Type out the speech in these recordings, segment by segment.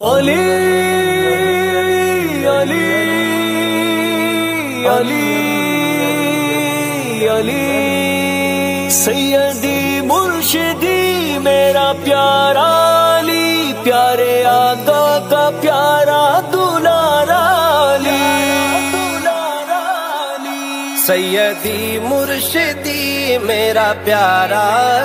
علی علی علی علی سیدی مرشدی میرا پیارا علی، پیارے آقا کا پیارا دلارا علی، سیدی مرشدی میرا پیارا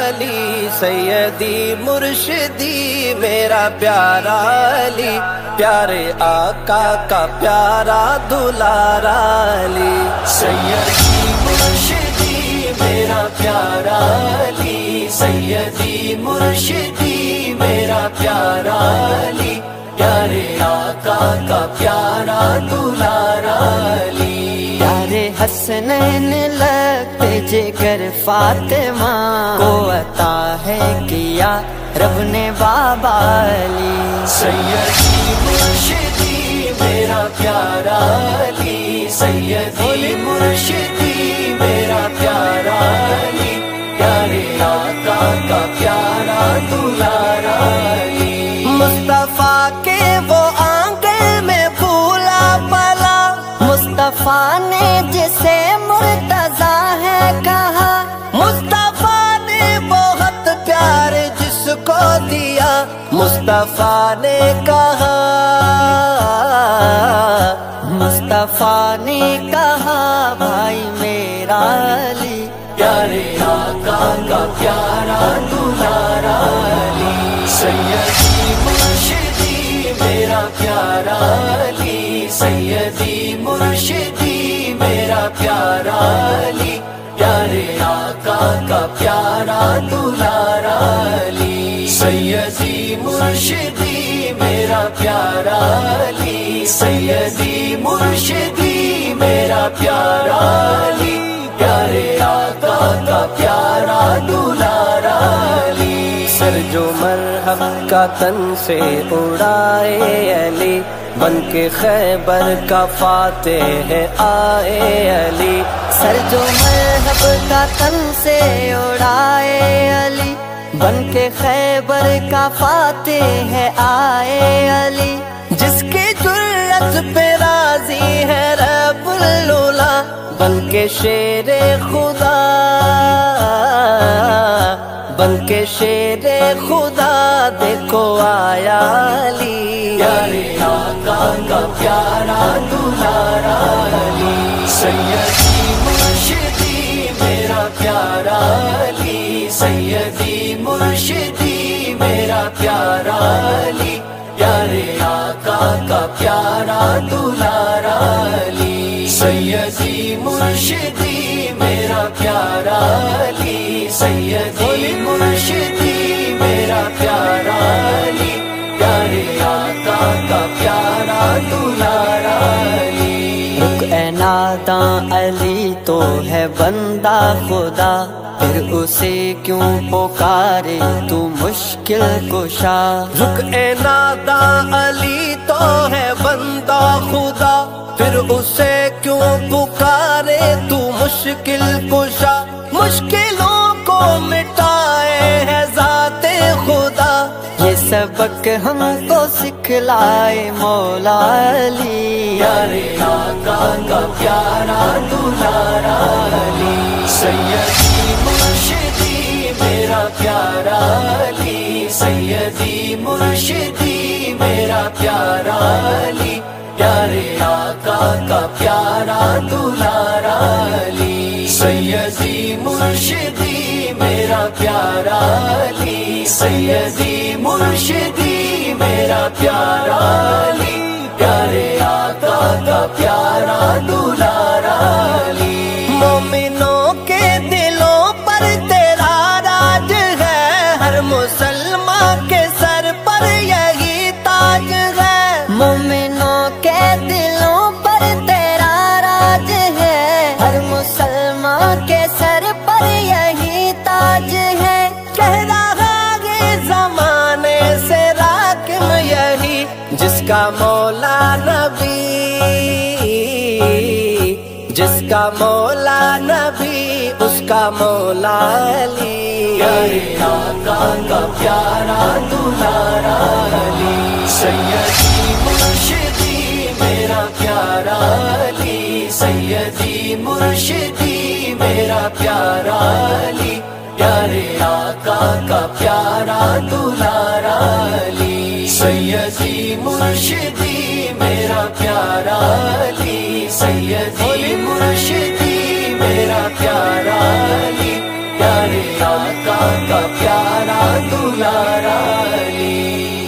علی، سیدی مرشدی میرا پیارا علی، پیارے آقا کا پیارا دلارا علی، سیدی مرشدی میرا پیارا علی، سیدی مرشدی میرا پیارا علی، پیارے آقا کا پیارا دلارا علی، پیارے حسنین لگتے جگر فاطمہ کو عطا ہے کیا رب نے بابا علی، سیدی مرشدی میرا پیارا علی، سیدی مرشدی میرا پیارا علی، پیارے آقا کا پیارا دلارا علی، مصطفیٰ کے وہ آنگن میں پھولا پلا، مصطفیٰ نے جسے مرتضیٰ ہے کہا، مصطفیٰ نے بہت پیار جس کو دیا، مصطفیٰ نے کہا، مصطفیٰ نے کہا بھائی میرا علی، پیارے آقا کا پیارا دلارا علی، سیدی مرشدی میرا پیارا علی، سیدی مرشدی میرا پیارا علی، پیارے آقا کا پیارا دلارا علی، سیدی مرشدی میرا پیارا علی، سیدی مرشدی میرا پیارا علی، پیارے آقا کا پیارا دلارا علی، سر جو مرحب کا تن سے اڑائے علی، بن کے خیبر کا فاتح آئے علی، سر جو مرحب کا تن سے اڑائے علی، بن کے خیبر کا فاتح آئے علی، جس کی جرأت پہ راضی ہے رب العلا، بن کے شیر خدا، بن کے شیر خدا دیکھو آیا علی، پیارے آقا کا پیارا دلارا علی، سیدی مرشدی میرا پیارا علی، سیدی مرشدی میرا پیارا علی، پیارے آقا کا پیارا دلارا علی، سیدی مرشدی میرا پیارا علی، سیدی مرشدی میرا پیارا علی، پیارے آقا کا پیارا دلارا علی، رک اے ناداں علی تو ہے بندہ خدا، پھر اسے کیوں پکارے تو مشکل کشا، رک اے ناداں علی تو ہے بندہ خدا، پھر اسے کیوں پکارے تو مشکل کشا، مشکلوں کو مٹائے ہے ذات خدا، یہ سبق ہم کو سکھلائے مولا علی، پیارے آقا کا پیارا دلارا علی، سیدی مرشدی میرا پیارا علی، سیدی مرشدی میرا پیارا علی، پیارے آقا کا پیارا دلارا علی، سیدی مرشدی میرا پیارا علی، سیدی مرشدی میرا پیارا علی، پیارے آقا کا پیارا دلارا علی، مومنوں کے دلوں پر تیرا راج ہے، ہر مسلمان کے سر پر یہی تاج ہے، مومنوں کے دلوں پر تیرا راج ہے، ہر مسلمان کے سر پر یہی تاج ہے، کہہ رہا ہے زمانے سے راکم یہی، جس کا مولا نبی، جس کا مولا نبی اس کا مولا علی، پیارے آقا کا پیارا دلارا علی، سید مرشدی میرا پیارا علی، پیارے آقا کا پیارا دلارا علی، سیدی مرشدی میرا پیارا علی، سیدی مرشدی میرا پیارا علی، پیارے آقا کا پیارا دلارا علی۔